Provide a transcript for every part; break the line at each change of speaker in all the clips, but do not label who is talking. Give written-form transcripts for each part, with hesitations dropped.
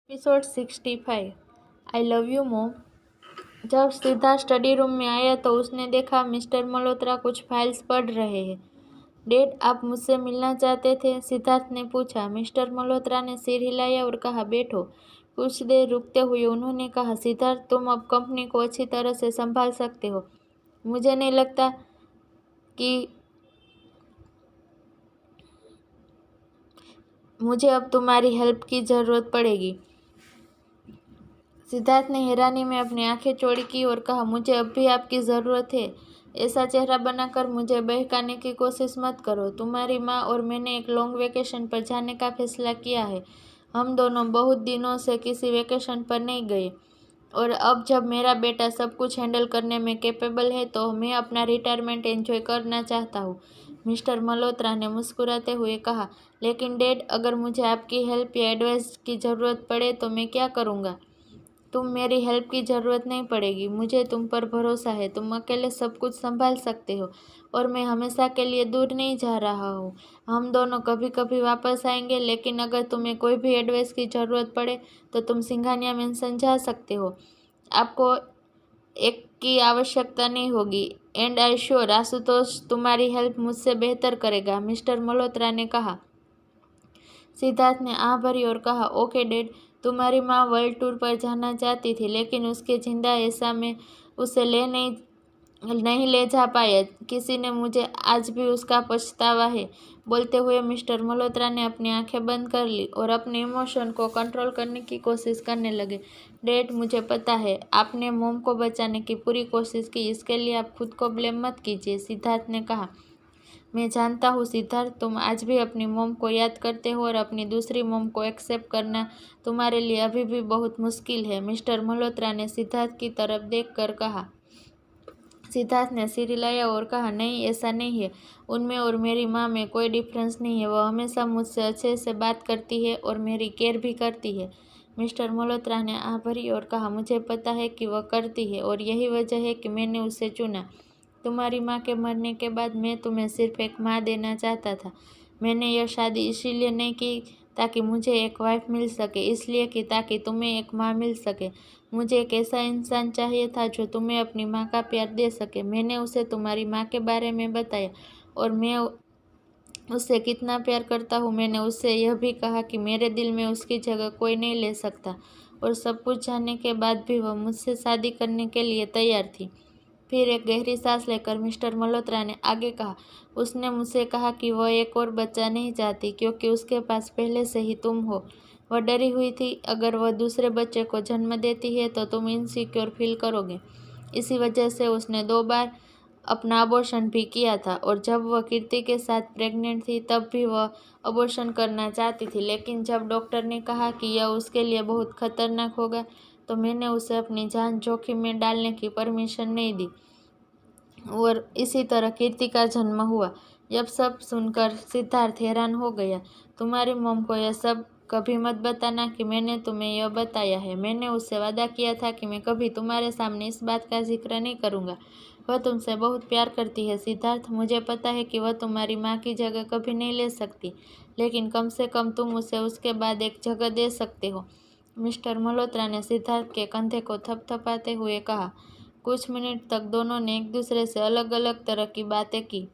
Episode 65। I love you mom. जब Siddharth study room में आया तो उसने देखा मिस्टर मल्होत्रा कुछ फाइल्स पढ़ रहे हैं। डैड, आप मुझसे मिलना चाहते थे? सिद्धार्थ ने पूछा। मिस्टर मल्होत्रा ने सिर हिलाया और कहा, बैठो। कुछ देर रुकते हुए उन्होंने कहा, सिद्धार्थ, तुम अब कंपनी को अच्छी तरह से संभाल सकते हो। मुझे नहीं लगता कि मुझे अब तुम्हारी हेल्प की ज़रूरत पड़ेगी। सिद्धार्थ ने हैरानी में अपनी आंखें चौड़ी की और कहा, मुझे अब भी आपकी ज़रूरत है। ऐसा चेहरा बनाकर मुझे बहकाने की कोशिश मत करो। तुम्हारी माँ और मैंने एक लॉन्ग वेकेशन पर जाने का फैसला किया है। हम दोनों बहुत दिनों से किसी वेकेशन पर नहीं गए और अब जब मेरा बेटा सब कुछ हैंडल करने में कैपेबल है तो मैं अपना रिटायरमेंट एंजॉय करना चाहता हूँ। मिस्टर मल्होत्रा ने मुस्कुराते हुए कहा, लेकिन डैड, अगर मुझे आपकी हेल्प या एडवाइस की ज़रूरत पड़े तो मैं क्या करूँगा? तुम मेरी हेल्प की ज़रूरत नहीं पड़ेगी। मुझे तुम पर भरोसा है। तुम अकेले सब कुछ संभाल सकते हो और मैं हमेशा के लिए दूर नहीं जा रहा हूँ। हम दोनों कभी कभी वापस आएंगे, लेकिन अगर तुम्हें कोई भी एडवाइस की ज़रूरत पड़े तो तुम सिंघानिया मेंशन जा सकते हो। आपको एक की आवश्यकता नहीं होगी। एंड आई श्योर आशुतोष तुम्हारी हेल्प मुझसे बेहतर करेगा, मिस्टर मल्होत्रा ने कहा। सिद्धार्थ ने आह भरी और कहा, ओके डैड। तुम्हारी माँ वर्ल्ड टूर पर जाना चाहती थी, लेकिन उसके जिंदा ऐसा में उसे नहीं ले जा पाया। किसी ने मुझे आज भी उसका पछतावा है। बोलते हुए मिस्टर मल्होत्रा ने अपनी आंखें बंद कर ली और अपने इमोशन को कंट्रोल करने की कोशिश करने लगे। डैड, मुझे पता है आपने मोम को बचाने की पूरी कोशिश की, इसके लिए आप खुद को ब्लेम मत कीजिए, सिद्धार्थ ने कहा। मैं जानता हूँ सिद्धार्थ, तुम आज भी अपनी मोम को याद करते हो और अपनी दूसरी मोम को एक्सेप्ट करना तुम्हारे लिए अभी भी बहुत मुश्किल है, मिस्टर मल्होत्रा ने सिद्धार्थ की तरफ देखकर कहा। सिद्धार्थ ने सिर हिलाया और कहा, नहीं, ऐसा नहीं है। उनमें और मेरी माँ में कोई डिफरेंस नहीं है। वह हमेशा मुझसे अच्छे से बात करती है और मेरी केयर भी करती है। मिस्टर मल्होत्रा ने आह भरी और कहा, मुझे पता है कि वह करती है और यही वजह है कि मैंने उसे चुना। तुम्हारी माँ के मरने के बाद मैं तुम्हें सिर्फ एक माँ देना चाहता था। मैंने यह शादी इसीलिए नहीं की ताकि मुझे एक वाइफ मिल सके, इसलिए कि ताकि तुम्हें एक माँ मिल सके। मुझे एक ऐसा इंसान चाहिए था जो तुम्हें अपनी माँ का प्यार दे सके। मैंने उसे तुम्हारी माँ के बारे में बताया और मैं उससे कितना प्यार करता हूँ। मैंने उससे यह भी कहा कि मेरे दिल में उसकी जगह कोई नहीं ले सकता और सब कुछ जानने के बाद भी वह मुझसे शादी करने के लिए तैयार थी। फिर एक गहरी सांस लेकर मिस्टर मल्होत्रा ने आगे कहा, उसने मुझसे कहा कि वह एक और बच्चा नहीं चाहती क्योंकि उसके पास पहले से ही तुम हो। वह डरी हुई थी, अगर वह दूसरे बच्चे को जन्म देती है तो तुम इनसिक्योर फील करोगे। इसी वजह से उसने 2 बार अपना अबॉर्शन भी किया था और जब वह कीर्ति के साथ प्रेग्नेंट थी तब भी वह अबॉर्शन करना चाहती थी, लेकिन जब डॉक्टर ने कहा कि यह उसके लिए बहुत खतरनाक होगा तो मैंने उसे अपनी जान जोखिम में डालने की परमिशन नहीं दी और इसी तरह कीर्ति का जन्म हुआ। जब सब सुनकर सिद्धार्थ हैरान हो गया। तुम्हारी मॉम को यह सब कभी मत बताना कि मैंने तुम्हें यह बताया है। मैंने उससे वादा किया था कि मैं कभी तुम्हारे सामने इस बात का जिक्र नहीं करूँगा। वह तुमसे बहुत प्यार करती है सिद्धार्थ। मुझे पता है कि वह तुम्हारी माँ की जगह कभी नहीं ले सकती, लेकिन कम से कम तुम उसे उसके बाद एक जगह दे सकते हो। मिस्टर मल्होत्रा ने सिद्धार्थ के कंधे को थपथपाते हुए कहा। कुछ मिनट तक दोनों ने एक दूसरे से अलग अलग तरह की बातें की।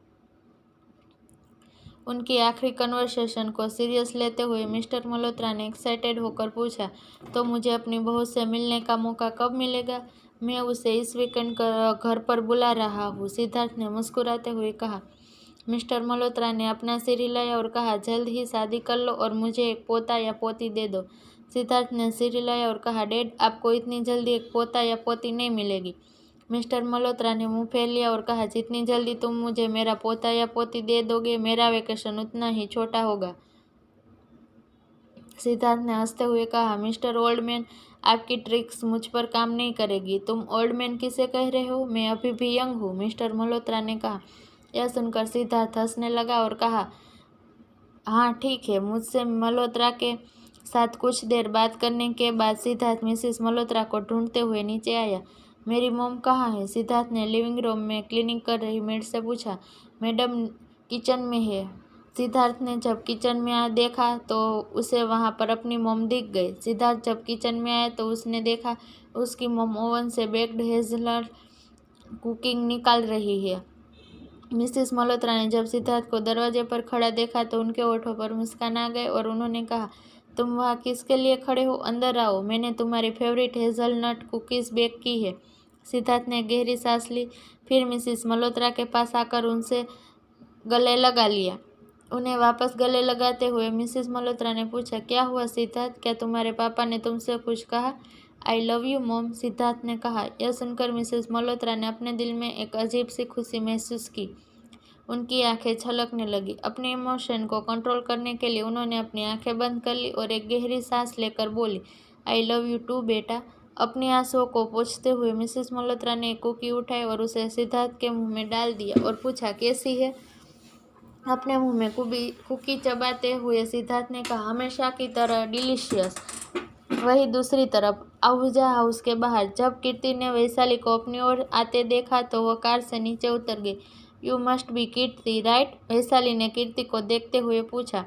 उनकी आखिरी कन्वर्सेशन को सीरियस लेते हुए मिस्टर मल्होत्रा ने एक्साइटेड होकर पूछा, तो मुझे अपनी बहू से मिलने का मौका कब मिलेगा? मैं उसे इस वीकेंड घर पर बुला रहा हूँ, सिद्धार्थ ने मुस्कुराते हुए कहा। मिस्टर मल्होत्रा ने अपना सिर हिलाया और कहा, जल्द ही शादी कर लो और मुझे एक पोता या पोती दे दो। सिद्धार्थ ने सिर हिलाया और कहा, डैड, आपको इतनी जल्दी एक पोता या पोती नहीं मिलेगी। मिस्टर मल्होत्रा ने मुंह फेर लिया और कहा, जितनी जल्दी तुम मुझे मेरा पोता या पोती दे दोगे मेरा वेकेशन उतना ही छोटा होगा। सिद्धार्थ ने हंसते हुए कहा, मिस्टर ओल्डमैन, आपकी ट्रिक्स मुझ पर काम नहीं करेगी। तुम ओल्डमैन किसे कह रहे हो? मैं अभी भी यंग हूँ, मिस्टर मल्होत्रा ने कहा। यह सुनकर सिद्धार्थ हंसने लगा और कहा, हाँ ठीक है। मुझसे मल्होत्रा के साथ कुछ देर बात करने के बाद सिद्धार्थ मिसेस मल्होत्रा को ढूंढते हुए नीचे आया। मेरी मोम कहाँ है? सिद्धार्थ ने लिविंग रूम में क्लीनिंग कर रही मेड से पूछा। मैडम किचन में है, सिद्धार्थ ने जब किचन में देखा तो उसे वहां पर अपनी मॉम दिख गई। सिद्धार्थ जब किचन में आया तो उसने देखा उसकी मॉम ओवन से बेक्ड हेज़लनट कुकिंग निकाल रही है। मिसेस मल्होत्रा ने जब सिद्धार्थ को दरवाजे पर खड़ा देखा तो उनके होठों पर मुस्कान आ गए और उन्होंने कहा, तुम वहाँ किसके लिए खड़े हो? अंदर आओ, मैंने तुम्हारी फेवरेट हेज़लनट कुकीज़ बेक की है। सिद्धार्थ ने गहरी सांस ली, फिर मिसेस मल्होत्रा के पास आकर उनसे गले लगा लिया। उन्हें वापस गले लगाते हुए मिसेस मल्होत्रा ने पूछा, क्या हुआ सिद्धार्थ, क्या तुम्हारे पापा ने तुमसे कुछ कहा? I love you mom, Siddharth ने कहा। यह सुनकर मिसेस मल्होत्रा ने अपने दिल में एक अजीब सी खुशी महसूस की। उनकी आंखें छलकने लगी। अपने इमोशन को कंट्रोल करने के लिए उन्होंने अपनी आंखें बंद कर ली और एक गहरी सांस लेकर बोली, आई लव यू टू बेटा। अपने आंसुओं को पोंछते हुए मिसेस मल्होत्रा ने एक कुकी उठाई और उसे सिद्धार्थ के मुंह में डाल दिया और पूछा, कैसी है? अपने मुंह में कुकी चबाते हुए सिद्धार्थ ने कहा, हमेशा की तरह डिलीशियस। वही दूसरी तरफ आहूजा हाउस के बाहर जब कीर्ति ने वैशाली को अपनी ओर आते देखा तो वह कार से नीचे उतर गई। You must be Kirti right? Vaishali ने कीर्ति को देखते हुए पूछा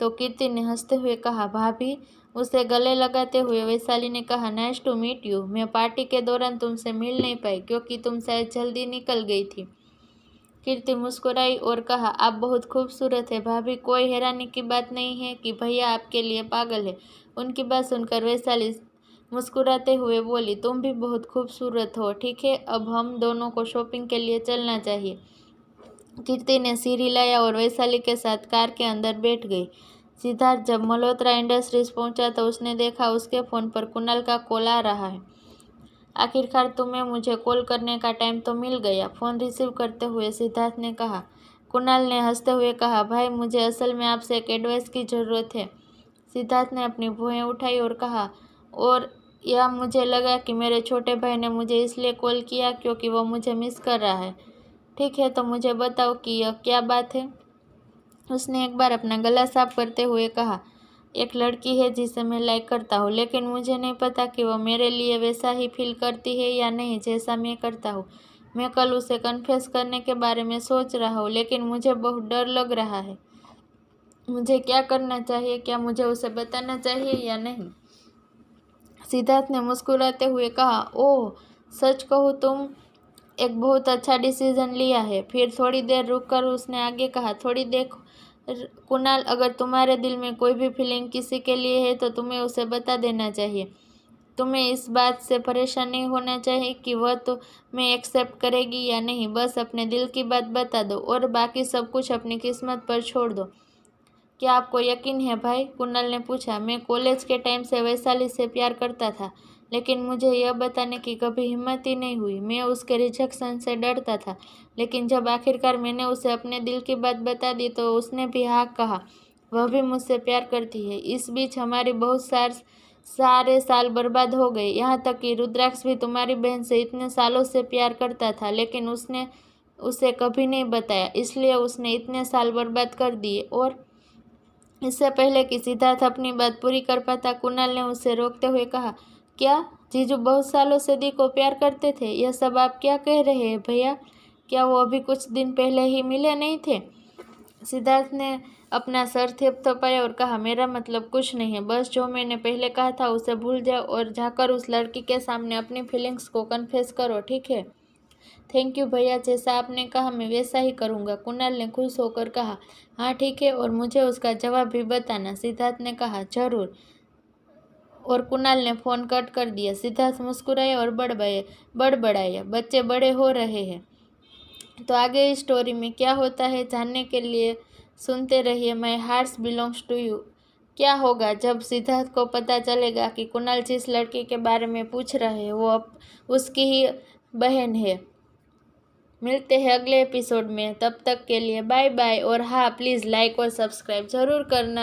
तो कीर्ति ने हंसते हुए कहा, भाभी। उसे गले लगाते हुए वैशाली ने कहा, नाइस टू मीट यू। मैं पार्टी के दौरान तुमसे मिल नहीं पाई क्योंकि तुम शायद जल्दी निकल गई थी। कीर्ति मुस्कुराई और कहा, आप बहुत खूबसूरत है भाभी। कोई हैरानी की बात नहीं है कि भैया आपके लिए पागल है। उनकी बात सुनकर वैशाली मुस्कुराते हुए बोली, तुम भी बहुत खूबसूरत हो। ठीक है, अब हम दोनों को शॉपिंग के लिए चलना चाहिए। कीर्ति ने सीढ़ी लाया और वैशाली के साथ कार के अंदर बैठ गई। सिद्धार्थ जब मल्होत्रा इंडस्ट्रीज पहुंचा तो उसने देखा उसके फ़ोन पर कुणाल का कॉल आ रहा है। आखिरकार तुम्हें मुझे कॉल करने का टाइम तो मिल गया, फ़ोन रिसीव करते हुए सिद्धार्थ ने कहा। कुणाल ने हंसते हुए कहा, भाई मुझे असल में आपसे एक एडवाइस की ज़रूरत है। सिद्धार्थ ने अपनी भुएं उठाई और कहा, और यह मुझे लगा कि मेरे छोटे भाई ने मुझे इसलिए कॉल किया क्योंकि वो मुझे मिस कर रहा है। ठीक है, तो मुझे बताओ कि यह क्या बात है? उसने एक बार अपना गला साफ करते हुए कहा, एक लड़की है जिसे मैं लाइक करता हूँ, लेकिन मुझे नहीं पता कि वो मेरे लिए वैसा ही फील करती है या नहीं जैसा मैं करता हूँ। मैं कल उसे कन्फेस करने के बारे में सोच रहा हूँ, लेकिन मुझे बहुत डर लग रहा है। मुझे क्या करना चाहिए? क्या मुझे उसे बताना चाहिए या नहीं? सिद्धार्थ ने मुस्कुराते हुए कहा, ओह सच कहूँ तुम एक बहुत अच्छा डिसीजन लिया है। फिर थोड़ी देर रुककर उसने आगे कहा, थोड़ी देर कुणाल, अगर तुम्हारे दिल में कोई भी फीलिंग किसी के लिए है तो तुम्हें उसे बता देना चाहिए। तुम्हें इस बात से परेशान नहीं होना चाहिए कि वह तो मैं एक्सेप्ट करेगी या नहीं। बस अपने दिल की बात बता दो और बाकी सब कुछ अपनी किस्मत पर छोड़ दो। क्या आपको यकीन है भाई? कुणाल ने पूछा। मैं कॉलेज के टाइम से वैशाली से प्यार करता था, लेकिन मुझे यह बताने की कभी हिम्मत ही नहीं हुई। मैं उसके रिजेक्शन से डरता था, लेकिन जब आखिरकार मैंने उसे अपने दिल की बात बता दी तो उसने भी हाँ कहा। वह भी मुझसे प्यार करती है। इस बीच हमारी बहुत सारे साल बर्बाद हो गए, यहाँ तक कि रुद्राक्ष भी तुम्हारी बहन से इतने सालों से प्यार करता था, लेकिन उसने उसे कभी नहीं बताया, इसलिए उसने इतने साल बर्बाद कर दिए। और इससे पहले कि सिद्धार्थ अपनी बात पूरी कर पाता, कुणाल ने उसे रोकते हुए कहा, क्या जीजू बहुत सालों से दी को प्यार करते थे? यह सब आप क्या कह रहे हैं भैया? क्या वो अभी कुछ दिन पहले ही मिले नहीं थे? सिद्धार्थ ने अपना सर थपथपाया और कहा, मेरा मतलब कुछ नहीं है। बस जो मैंने पहले कहा था उसे भूल जाओ और जाकर उस लड़की के सामने अपनी फीलिंग्स को कन्फेस करो, ठीक है? थैंक यू भैया, जैसा आपने कहा मैं वैसा ही करूँगा, कुणाल ने खुश होकर कहा। हाँ ठीक है, और मुझे उसका जवाब भी बताना, सिद्धार्थ ने कहा। जरूर। और कुणाल ने फ़ोन कट कर दिया। सिद्धार्थ मुस्कुराए और बड़बड़ाया, बच्चे बड़े हो रहे हैं। तो आगे इस स्टोरी में क्या होता है जानने के लिए सुनते रहिए my hearts belongs to you. क्या होगा जब सिद्धार्थ को पता चलेगा कि कुणाल जिस लड़की के बारे में पूछ रहे हैं वो अब उसकी ही बहन है। मिलते हैं अगले एपिसोड में, तब तक के लिए बाय बाय। और हाँ, प्लीज़ लाइक और सब्सक्राइब ज़रूर करना।